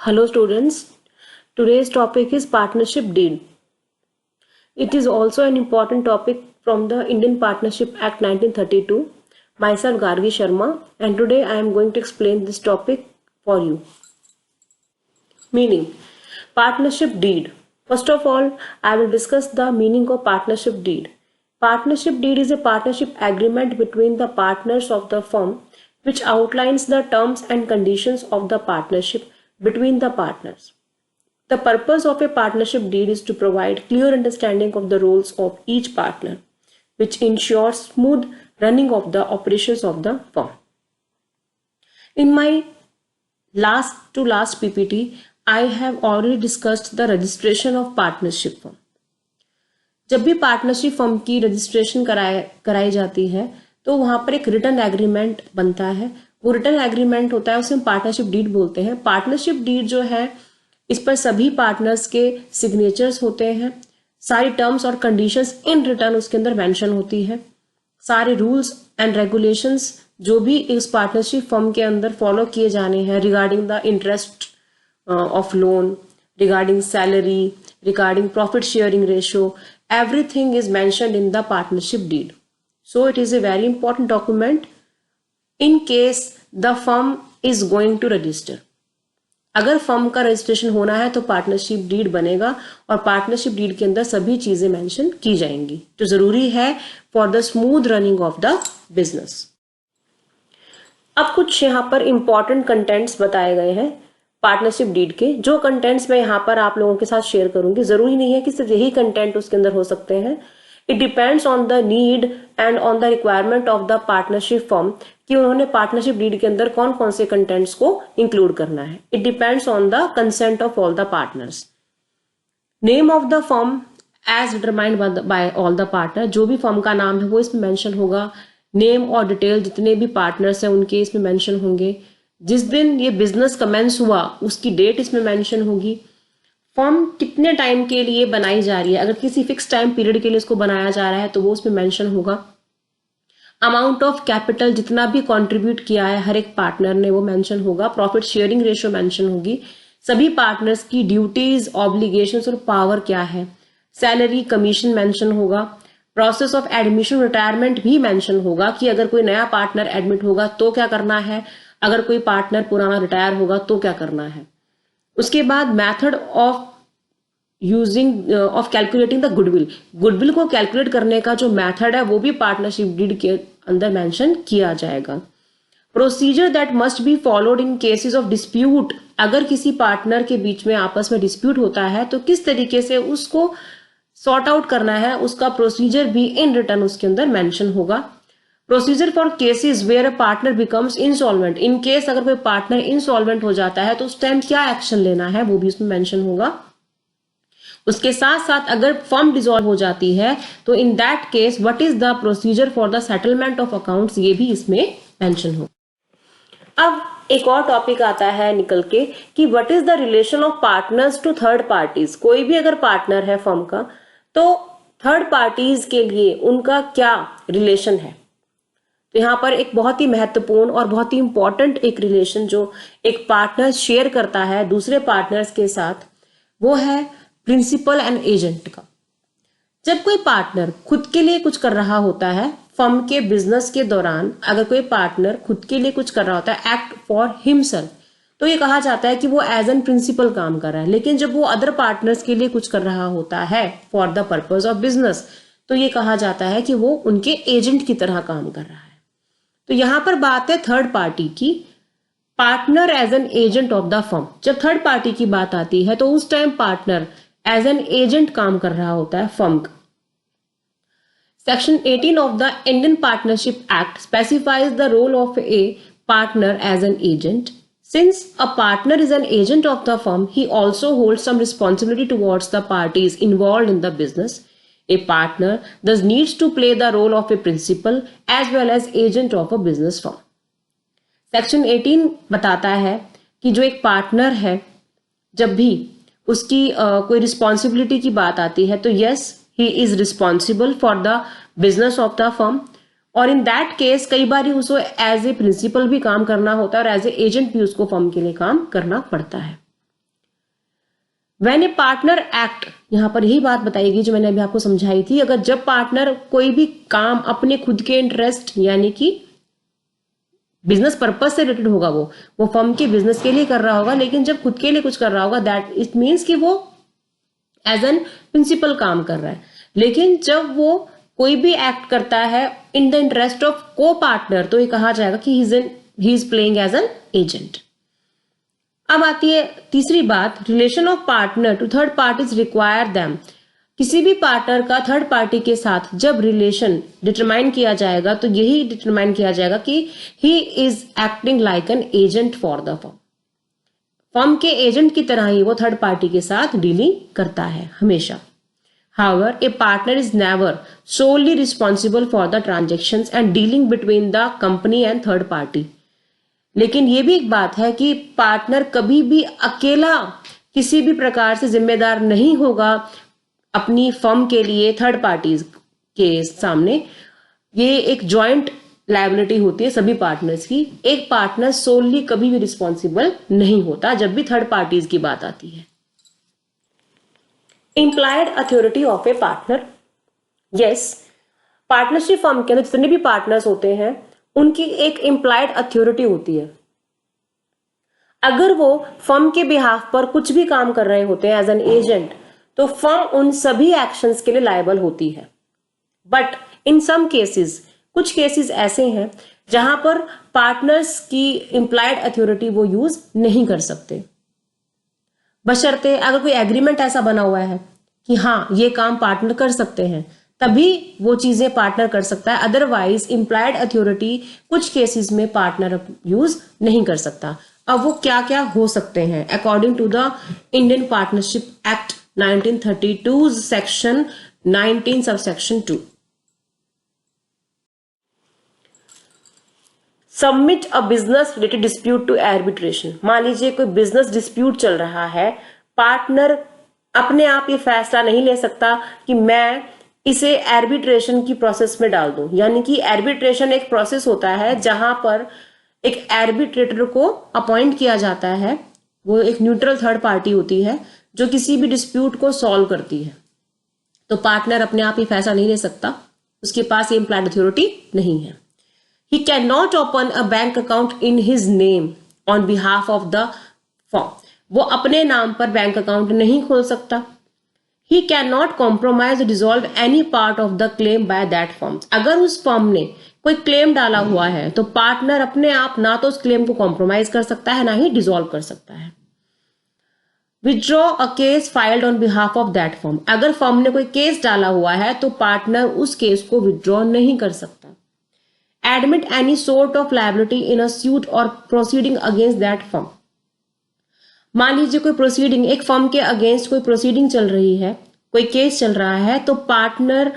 Hello students, today's topic is partnership deed. It is also an important topic from the Indian Partnership Act 1932. Myself Gargi Sharma, and today I am going to explain this topic for you. Meaning, partnership deed. First of all, I will discuss the meaning of partnership deed. Partnership deed is a partnership agreement between the partners of the firm which outlines the terms and conditions of the partnership between the partners. The purpose of a partnership deed is to provide clear understanding of the roles of each partner, which ensures smooth running of the operations of the firm. In my last PPT, I have already discussed the registration of partnership firm. जब भी partnership firm की registration कराई जाती है तो वहां पर एक रिटन एग्रीमेंट बनता है. वो रिटन एग्रीमेंट होता है, उसे हम पार्टनरशिप डीड बोलते हैं. पार्टनरशिप डीड जो है इस पर सभी पार्टनर्स के सिग्नेचर्स होते हैं. सारी टर्म्स और कंडीशंस इन रिटर्न उसके अंदर मेंशन होती है. सारे रूल्स एंड रेगुलेशंस जो भी इस पार्टनरशिप फर्म के अंदर फॉलो किए जाने हैं regarding the interest of loan, regarding salary, regarding profit sharing ratio, everything is mentioned in the partnership deed. So it is a very important document in case the firm is going to register. अगर firm का registration होना है तो partnership deed बनेगा और partnership deed के अंदर सभी चीजें मेंशन की जाएंगी जो जरूरी है for the smooth running of the business. अब कुछ यहाँ पर इंपॉर्टेंट कंटेंट्स बताए गए हैं पार्टनरशिप डीड के. जो कंटेंट्स मैं यहाँ पर आप लोगों के साथ शेयर करूंगी, जरूरी नहीं है कि सिर्फ यही कंटेंट उसके अंदर हो सकते हैं. It depends on the need and on the requirement of the partnership firm कि उन्होंने पार्टनरशिप डीड के अंदर कौन कौन से कंटेंट्स को इंक्लूड करना है. It depends on the consent of all the partners. Name of the firm as determined by all the partner. जो भी फर्म का नाम है वो इसमें मेंशन होगा. नेम और डिटेल जितने भी पार्टनर्स हैं उनके इसमें मेंशन होंगे. जिस दिन ये बिजनेस कमेंस हुआ उसकी डेट इसमें मेंशन होगी. फर्म कितने टाइम के लिए बनाई जा रही है, अगर किसी फिक्स टाइम पीरियड के लिए इसको बनाया जा रहा है तो वो उसमें मेंशन होगा. अमाउंट ऑफ कैपिटल जितना भी कंट्रीब्यूट किया है हर एक पार्टनर ने वो मेंशन होगा. प्रॉफिट शेयरिंग रेशियो मेंशन होगी. सभी पार्टनर्स की ड्यूटीज, ऑब्लिगेशंस और पावर क्या है. सैलरी, कमीशन मेंशन होगा. प्रोसेस ऑफ एडमिशन, रिटायरमेंट भी मेंशन होगा कि अगर कोई नया पार्टनर एडमिट होगा तो क्या करना है, अगर कोई पार्टनर पुराना रिटायर होगा तो क्या करना है. उसके बाद method of using of calculating the goodwill. Goodwill को कैलकुलेट करने का जो मेथड है वो भी पार्टनरशिप डीड के अंदर मेंशन किया जाएगा. Procedure that must be followed in cases of dispute. अगर किसी पार्टनर के बीच में आपस में डिस्प्यूट होता है तो किस तरीके से उसको सॉर्ट आउट करना है, उसका प्रोसीजर भी इन रिटर्न उसके अंदर मेंशन होगा. Procedure for cases where a partner becomes insolvent. In case अगर कोई पार्टनर इंसॉल्वेंट हो जाता है तो उस टाइम क्या एक्शन लेना है वो भी उसमें मेंशन होगा. उसके साथ साथ अगर फर्म डिसॉल्व हो जाती है तो in that case what is the procedure for the settlement of accounts, ये भी इसमें मेंशन हो. अब एक और टॉपिक आता है निकल के कि what is the relation of partners to third parties. कोई भी अगर पार्टनर है फर्म का तो थर्ड पार्टीज के लिए उनका क्या रिलेशन है. तो यहाँ पर एक बहुत ही महत्वपूर्ण और बहुत ही इंपॉर्टेंट एक रिलेशन जो एक पार्टनर शेयर करता है दूसरे पार्टनर्स के साथ वो है प्रिंसिपल एंड एजेंट का. जब कोई पार्टनर खुद के लिए कुछ कर रहा होता है फर्म के बिजनेस के दौरान, अगर कोई पार्टनर खुद के लिए कुछ कर रहा होता है, एक्ट फॉर हिमसेल्फ, तो ये कहा जाता है कि वो एज एन प्रिंसिपल काम कर रहा है. लेकिन जब वो अदर पार्टनर्स के लिए कुछ कर रहा होता है for the purpose of business तो ये कहा जाता है कि वो उनके एजेंट की तरह काम कर रहा है. तो यहां पर बात है थर्ड पार्टी की. Partner as an agent of the firm. जब थर्ड पार्टी की बात आती है तो उस time partner as an agent काम कर रहा होता है फर्म का. Section 18 of the Indian partnership act specifies the role of a partner as an agent. Since a partner is an agent of the firm, he also holds some responsibility towards the parties involved in the business. A partner thus needs to play the role of a principal as well as agent of a business firm. Section 18 बताता है कि जो एक partner है जब भी उसकी कोई रिस्पॉन्सिबिलिटी की बात आती है तो yes he is responsible for the business of the firm. और इन दैट केस कई बार उसको एज ए प्रिंसिपल भी काम करना होता है और एज ए एजेंट भी उसको फर्म के लिए काम करना पड़ता है. व्हेन ए पार्टनर एक्ट, यहां पर यही बात बताएगी जो मैंने अभी आपको समझाई थी, अगर जब पार्टनर कोई भी काम अपने खुद के इंटरेस्ट यानी कि बिजनेस पर्पज से रिलेटेड होगा, वो फर्म के बिजनेस के लिए कर रहा होगा, लेकिन जब खुद के लिए कुछ कर रहा होगा दैट इट मीन्स कि वो एज एन प्रिंसिपल काम कर रहा है। लेकिन जब वो कोई भी एक्ट करता है in the interest of co partner, तो ये कहा जाएगा कि he is playing as an agent. अब आती है तीसरी बात, relation of partner to third parties require them. किसी भी पार्टनर का थर्ड पार्टी के साथ जब रिलेशन डिटरमाइन किया जाएगा तो यही डिटरमाइन किया जाएगा कि he is acting like an agent for the firm. Firm के एजेंट की तरह ही वो थर्ड पार्टी के साथ डीलिंग करता है हमेशा। However, a partner is never solely responsible for the transactions and dealing between the company and third party. लेकिन ये भी एक बात है कि पार्टनर कभी भी अकेला किसी भी प्रकार से जिम्मेदार नहीं होगा अपनी फर्म के लिए थर्ड पार्टीज के सामने। ये एक जॉइंट लायबिलिटी होती है सभी पार्टनर्स की। एक पार्टनर सोलली कभी भी रिस्पॉन्सिबल नहीं होता जब भी थर्ड पार्टीज की बात आती है। Implied authority of a partner, yes, partnership firm के अंदर जितने भी पार्टनर्स होते हैं उनकी एक इम्प्लाइड अथॉरिटी होती है। अगर वो फर्म के बिहाफ पर कुछ भी काम कर रहे होते हैं एज एन एजेंट, तो फर्म उन सभी एक्शंस के लिए लायबल होती है। बट इन सम केसेस, कुछ केसेस ऐसे हैं जहां पर पार्टनर्स की इम्प्लाइड अथॉरिटी वो यूज नहीं कर सकते, बशर्ते अगर कोई एग्रीमेंट ऐसा बना हुआ है कि हाँ ये काम पार्टनर कर सकते हैं, तभी वो चीजें पार्टनर कर सकता है। अदरवाइज इम्प्लाइड अथॉरिटी कुछ केसेस में पार्टनर यूज नहीं कर सकता। अब वो क्या क्या हो सकते हैं according to the Indian partnership act 1932 section 19 subsection 2। Submit a business related dispute to arbitration. मान लीजिए कोई बिजनेस डिस्प्यूट चल रहा है, पार्टनर अपने आप ये फैसला नहीं ले सकता कि मैं इसे आर्बिट्रेशन की प्रोसेस में डाल दूं। यानी कि आर्बिट्रेशन एक प्रोसेस होता है जहां पर एक आर्बिट्रेटर को अपॉइंट किया जाता है। वो एक न्यूट्रल थर्ड पार्टी होती है जो किसी भी डिस्प्यूट को सॉल्व करती है। तो पार्टनर अपने आप ये फैसला नहीं ले सकता, उसके पास ये इम्प्लाइड अथॉरिटी नहीं है। He cannot open a bank account in his name on behalf of the firm. वो अपने नाम पर बैंक अकाउंट नहीं खोल सकता। He cannot compromise or dissolve any part of the claim by that firm. अगर उस फर्म ने कोई क्लेम डाला हुआ है तो पार्टनर अपने आप ना तो उस क्लेम को कॉम्प्रोमाइज कर सकता है ना ही डिसॉल्व कर सकता है। Withdraw a case filed on behalf of that firm. अगर फर्म ने कोई केस डाला हुआ है तो पार्टनर उस केस को विथड्रॉ नहीं कर सकता। Admit any sort of liability in a suit or proceeding against that firm. मान लीजिए कोई प्रोसीडिंग, एक फर्म के अगेंस्ट कोई प्रोसीडिंग चल रही है, कोई केस चल रहा है, तो पार्टनर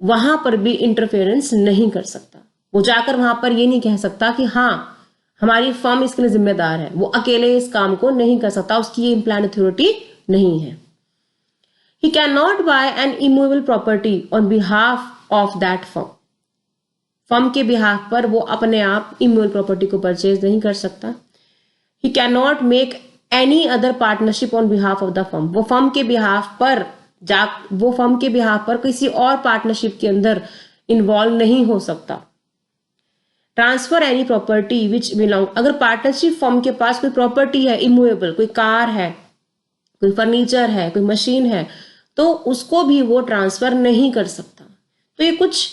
वहां पर भी इंटरफेरेंस नहीं कर सकता। वो जाकर वहां पर ये नहीं कह सकता कि हाँ हमारी फर्म इसके लिए जिम्मेदार है। वो अकेले इस काम को नहीं कर सकता, उसकी ये इम्प्लाइड अथॉरिटी नहीं है। He cannot buy an immovable property on behalf of that firm. Firm के बिहाफ पर वो अपने आप इमूवेबल प्रॉपर्टी को परचेज नहीं कर सकता। He can not make any other partnership on behalf of the firm. वो फर्म के बिहाफ पर किसी और पार्टनरशिप के अंदर इन्वॉल्व नहीं हो सकता। Transfer any property which belong, अगर पार्टनरशिप फर्म के पास कोई प्रॉपर्टी है इमूवेबल, कोई कार है, कोई फर्नीचर है, कोई मशीन है, तो उसको भी वो ट्रांसफर नहीं कर सकता। तो ये कुछ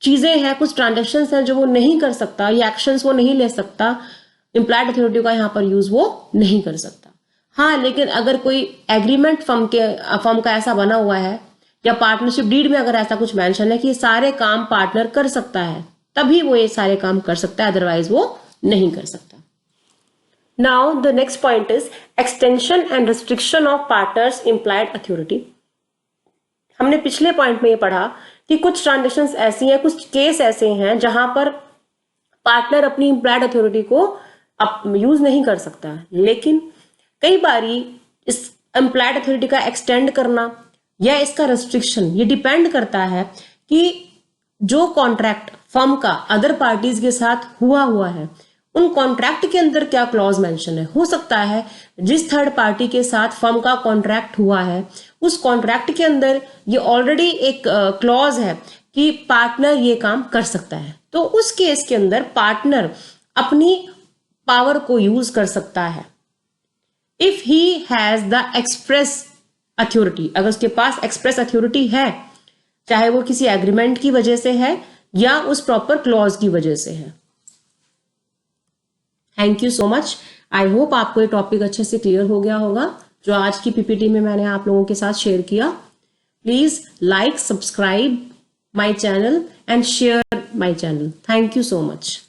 चीजें हैं, कुछ ट्रांजेक्शन्स हैं जो वो नहीं कर सकता, ये एक्शंस वो नहीं ले सकता, इम्प्लाइड अथॉरिटी का यहाँ पर यूज वो नहीं कर सकता। हाँ, लेकिन अगर कोई एग्रीमेंट फर्म का ऐसा बना हुआ है या पार्टनरशिप डीड में अगर ऐसा कुछ मेंशन है कि ये सारे काम पार्टनर कर सकता है, तभी वो ये सारे काम कर सकता है, अदरवाइज वो नहीं कर सकता। Now the next point is extension and restriction of partners implied authority. हमने पिछले पॉइंट में ये पढ़ा कि कुछ ट्रांजेक्शन्स ऐसी हैं, कुछ केस ऐसे हैं जहां पर पार्टनर अपनी इम्प्लाइड अथॉरिटी को यूज नहीं कर सकता, लेकिन कई बारी इस इम्प्लाइड अथॉरिटी का एक्सटेंड करना या इसका रेस्ट्रिक्शन ये डिपेंड करता है कि जो कॉन्ट्रैक्ट फर्म का अदर पार्टीज के साथ हुआ है उन कॉन्ट्रैक्ट के अंदर क्या क्लॉज मेंशन है। हो सकता है जिस थर्ड पार्टी के साथ फर्म का कॉन्ट्रैक्ट हुआ है उस कॉन्ट्रैक्ट के अंदर ये ऑलरेडी एक क्लॉज है कि पार्टनर ये काम कर सकता है, तो उस केस के अंदर पार्टनर अपनी पावर को यूज कर सकता है। If he has the express authority, अगर उसके पास एक्सप्रेस अथॉरिटी है, चाहे वो किसी एग्रीमेंट की वजह से है या उस प्रॉपर क्लॉज की वजह से है। Thank you so much. I hope आपको ये टॉपिक अच्छे से क्लियर हो गया होगा जो आज की पीपीटी में मैंने आप लोगों के साथ शेयर किया। Please like, subscribe my channel and share my channel. Thank you so much.